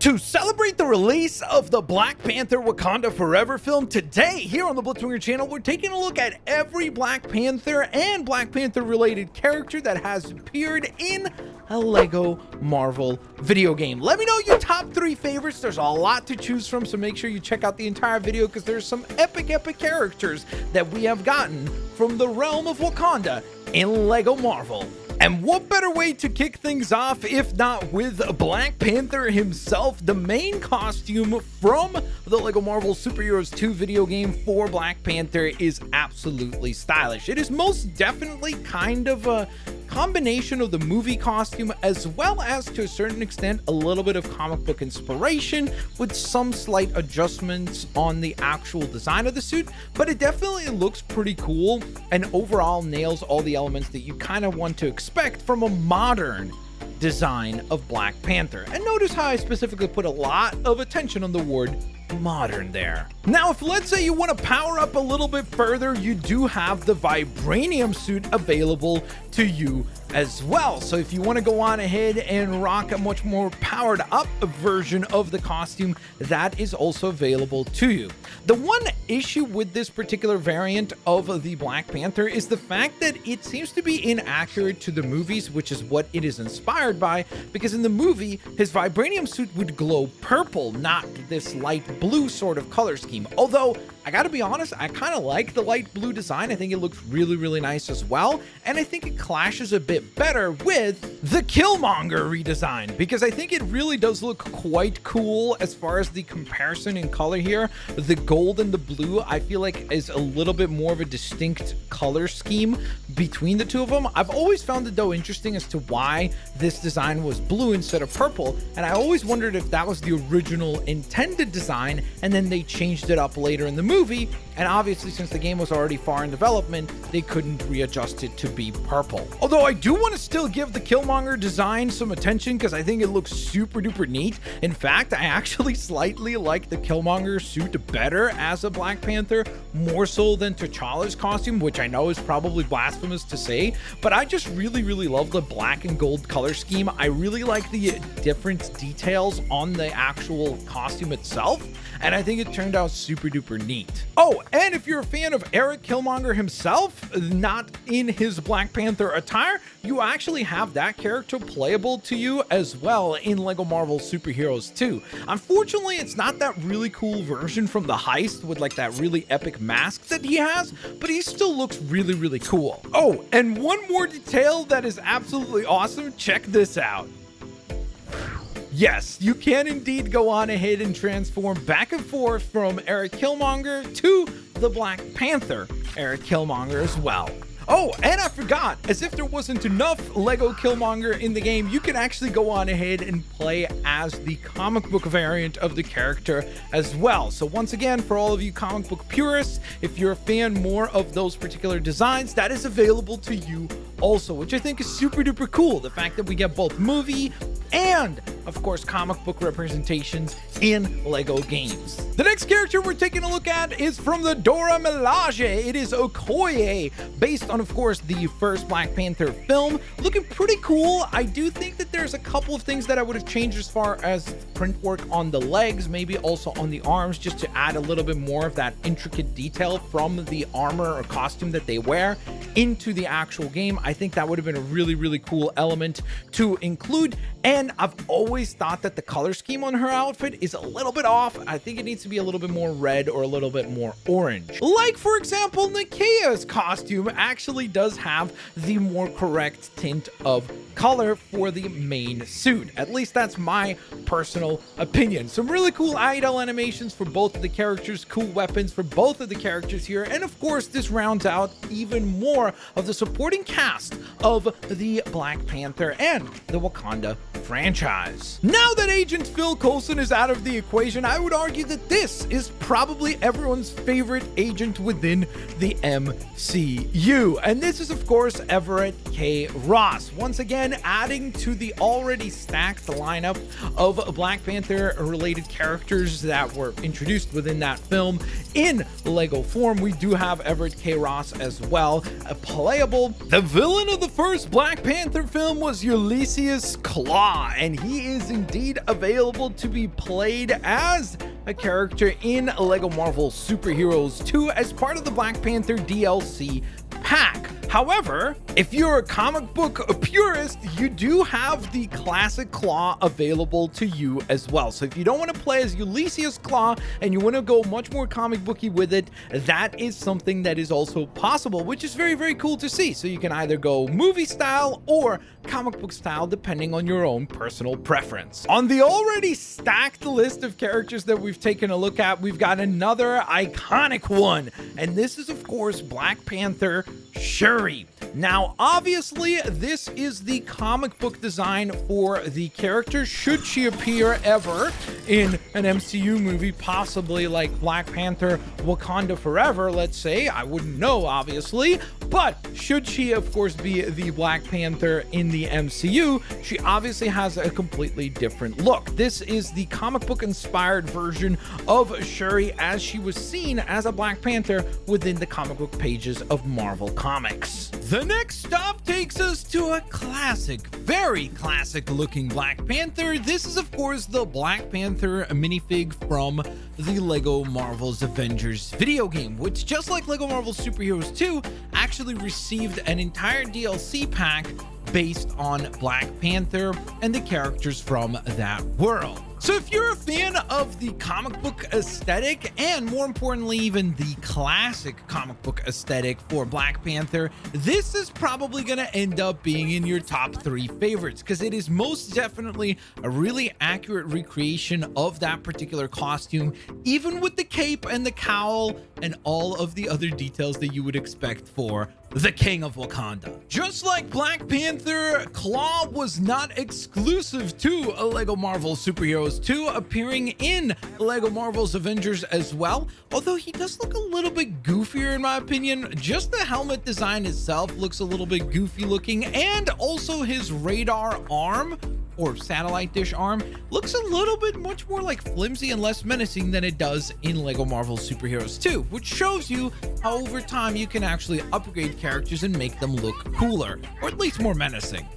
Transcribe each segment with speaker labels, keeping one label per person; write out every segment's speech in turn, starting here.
Speaker 1: To celebrate the release of the Black Panther Wakanda Forever film, today here on the Blitzwinger channel, we're taking a look at every Black Panther and Black Panther related character that has appeared in a Lego Marvel video game. Let me know your top 3 favorites. There's a lot to choose from, so make sure you check out the entire video because there's some epic characters that we have gotten from the realm of Wakanda in Lego Marvel. And what better way to kick things off if not with Black Panther himself? The main costume from the Lego Marvel Superheroes 2 video game for Black Panther is absolutely stylish. It is most definitely kind of a combination of the movie costume as well as, to a certain extent, a little bit of comic book inspiration with some slight adjustments on the actual design of the suit, but it definitely looks pretty cool and overall nails all the elements that you kind of want to expect from a modern design of Black Panther. And notice how I specifically put a lot of attention on the word modern there. Now, if let's say you want to power up a little bit further, you do have the vibranium suit available to you as well. So if you want to go on ahead and rock a much more powered up version of the costume, that is also available to you. The one issue with this particular variant of the Black Panther is the fact that it seems to be inaccurate to the movies, which is what it is inspired by, because in the movie, his vibranium suit would glow purple, not this light blue sort of color scheme. Although, I gotta be honest, I kind of like the light blue design. I think it looks really nice as well. And I think it clashes a bit better with the Killmonger redesign, because I think it really does look quite cool as far as the comparison in color here. The gold and the blue, I feel like, is a little bit more of a distinct color scheme between the two of them. I've always found it, though, interesting as to why this design was blue instead of purple. And I always wondered if that was the original intended design and then they changed it up later in the movie, and obviously since the game was already far in development, they couldn't readjust it to be purple. Although I do want to still give the Killmonger design some attention because I think it looks super duper neat. In fact, I actually slightly like the Killmonger suit better as a Black Panther, more so than T'Challa's costume, which I know is probably blasphemous to say, but I just really love the black and gold color scheme. I really like the different details on the actual costume itself, and I think it turned out super duper neat. Oh, and if you're a fan of Eric Killmonger himself, not in his Black Panther attire, you actually have that character playable to you as well in Lego Marvel Superheroes 2. Unfortunately, it's not that really cool version from the heist with like that really epic mask that he has, but he still looks really cool. Oh, and one more detail that is absolutely awesome. Check this out. Yes, you can indeed go on ahead and transform back and forth from Eric Killmonger to the Black Panther Eric Killmonger as well. Oh, and I forgot, as if there wasn't enough Lego Killmonger in the game, you can actually go on ahead and play as the comic book variant of the character as well. So once again, for all of you comic book purists, if you're a fan more of those particular designs, that is available to you also, which I think is super duper cool. The fact that we get both movie and, of course, comic book representations in Lego games. The next character we're taking a look at is from the Dora Milaje. It is Okoye, based on, of course, the first Black Panther film. Looking pretty cool. I do think that there's a couple of things that I would have changed as far as print work on the legs, maybe also on the arms, just to add a little bit more of that intricate detail from the armor or costume that they wear into the actual game. I think that would have been a really cool element to include. And I've always thought that the color scheme on her outfit is a little bit off. I think it needs to be a little bit more red or a little bit more orange. Like, for example, Nakea's costume actually does have the more correct tint of color for the main suit. At least that's my personal opinion. Some really cool idle animations for both of the characters, cool weapons for both of the characters here, and of course this rounds out even more of the supporting cast of the Black Panther and the Wakanda franchise. Now that Agent Phil Coulson is out of the equation, I would argue that this is probably everyone's favorite agent within the MCU, and this is of course Everett K. Ross. Once again, and adding to the already stacked lineup of Black Panther related characters that were introduced within that film in Lego form, we do have Everett K. Ross as well, playable. The villain of the first Black Panther film was Ulysses Claw, and he is indeed available to be played as a character in Lego Marvel Superheroes 2 as part of the Black Panther DLC pack. However, if you're a comic book purist, you do have the classic Claw available to you as well. So if you don't want to play as Ulysses Claw and you want to go much more comic booky with it, that is something that is also possible, which is very, very cool to see. So you can either go movie style or comic book style, depending on your own personal preference. On the already stacked list of characters that we've taken a look at, we've got another iconic one, and this is of course Black Panther Shuri. Now, obviously, this is the comic book design for the character, should she appear ever in an MCU movie, possibly like Black Panther Wakanda Forever, let's say. I wouldn't know, obviously, but should she, of course, be the Black Panther in the MCU, she obviously has a completely different look. This is the comic book inspired version of Shuri as she was seen as a Black Panther within the comic book pages of Marvel Comics. The next stop takes us to a classic, very classic looking Black Panther. This is of course the Black Panther minifig from the Lego Marvel's Avengers video game, which just like Lego Marvel Superheroes 2 actually received an entire DLC pack based on Black Panther and the characters from that world. So if you're a fan of the comic book aesthetic, and more importantly, even the classic comic book aesthetic for Black Panther, this is probably going to end up being in your top 3 favorites, because it is most definitely a really accurate recreation of that particular costume, even with the cape and the cowl and all of the other details that you would expect for the King of Wakanda. Just like Black Panther, Claw was not exclusive to Lego Marvel Superheroes 2, appearing in Lego Marvel's Avengers as well, although he does look a little bit goofier in my opinion. Just the helmet design itself looks a little bit goofy looking, and also his radar arm or satellite dish arm looks a little bit much more like flimsy and less menacing than it does in Lego Marvel Superheroes 2, which shows you how over time you can actually upgrade characters and make them look cooler, or at least more menacing.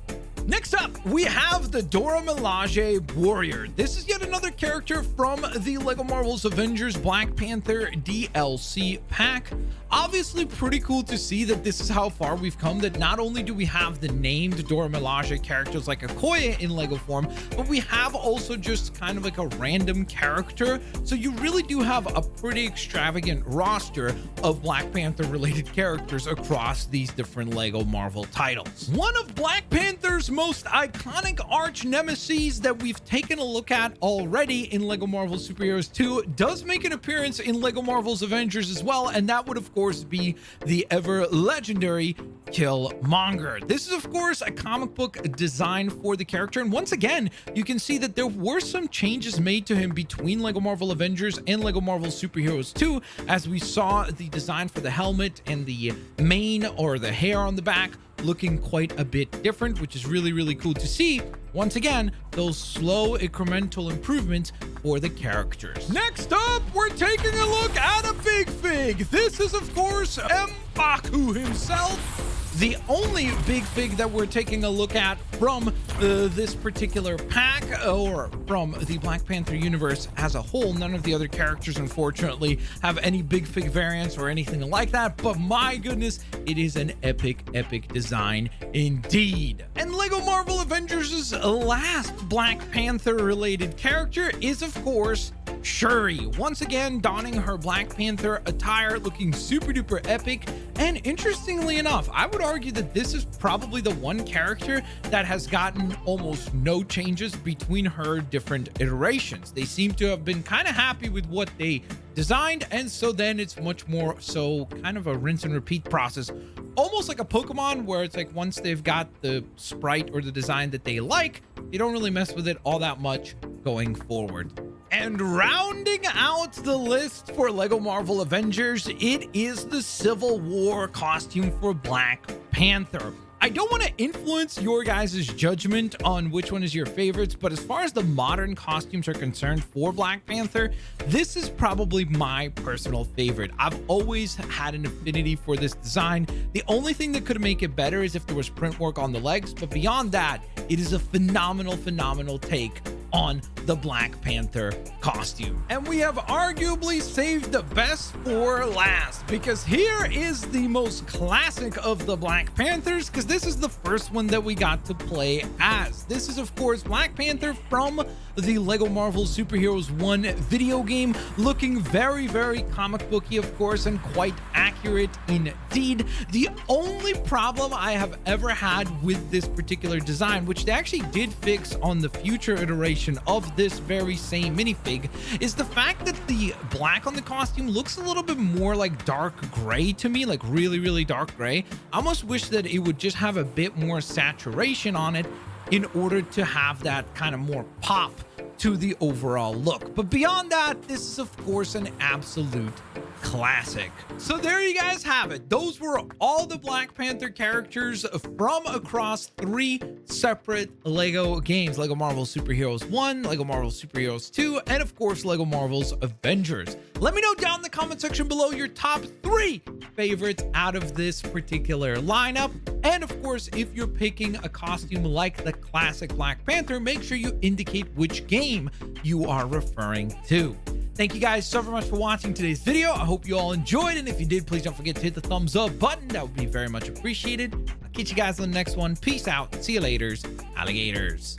Speaker 1: Next up, we have the Dora Milaje Warrior. This is yet another character from the Lego Marvel's Avengers Black Panther DLC pack. Obviously pretty cool to see that this is how far we've come, that not only do we have the named Dora Milaje characters like Okoye in Lego form, but we have also just kind of like a random character. So you really do have a pretty extravagant roster of Black Panther related characters across these different Lego Marvel titles. One of Black Panther's most iconic arch nemesis that we've taken a look at already in Lego Marvel Superheroes 2 does make an appearance in Lego Marvel's Avengers as well, and that would of course be the ever legendary Killmonger. This is of course a comic book design for the character, and once again you can see that there were some changes made to him between Lego Marvel Avengers and Lego Marvel Superheroes 2, as we saw the design for the helmet and the mane or the hair on the back looking quite a bit different, which is really, really cool to see. Once again, those slow incremental improvements for the characters. Next up, we're taking a look at a big fig. This is of course M'Baku himself. The only big fig that we're taking a look at from this particular pack, or from the Black Panther universe as a whole. None of the other characters, unfortunately, have any big fig variants or anything like that, but my goodness, it is an epic, epic design indeed. And Lego Marvel Avengers' last Black Panther related character is, of course, Shuri, once again donning her Black Panther attire, looking super duper epic. And interestingly enough, I would argue that this is probably the one character that has gotten almost no changes between her different iterations. They seem to have been kind of happy with what they designed, and so then it's much more so kind of a rinse and repeat process, almost like a Pokemon, where it's like once they've got the sprite or the design that they like, you don't really mess with it all that much going forward. And rounding out the list for Lego Marvel Avengers, it is the Civil War costume for Black Panther. I don't want to influence your guys' judgment on which one is your favorites, but as far as the modern costumes are concerned for Black Panther, this is probably my personal favorite. I've always had an affinity for this design. The only thing that could make it better is if there was print work on the legs, but beyond that, it is a phenomenal take on the Black Panther costume. And we have arguably saved the best for last, because here is the most classic of the Black Panthers, because this is the first one that we got to play as. This is, of course, Black Panther from the Lego Marvel Superheroes 1 video game, looking very comic booky, of course, and quite accurate indeed. The only problem I have ever had with this particular design, which they actually did fix on the future iteration of this very same minifig, is the fact that the black on the costume looks a little bit more like dark gray to me, like really dark gray. I almost wish that it would just have a bit more saturation on it in order to have that kind of more pop to the overall look. But beyond that, this is of course an absolute classic. So there you guys have it. Those were all the Black Panther characters from across 3 separate Lego games: Lego Marvel Superheroes 1, Lego Marvel Superheroes 2, and of course Lego Marvel's Avengers. Let me know down in the comment section below your top 3 favorites out of this particular lineup. And of course, if you're picking a costume like the classic Black Panther, make sure you indicate which game you are referring to. Thank you guys so very much for watching today's video. I hope you all enjoyed, and if you did, please don't forget to hit the thumbs up button. That would be very much appreciated. I'll catch you guys on the next one. Peace out. See you later, alligators.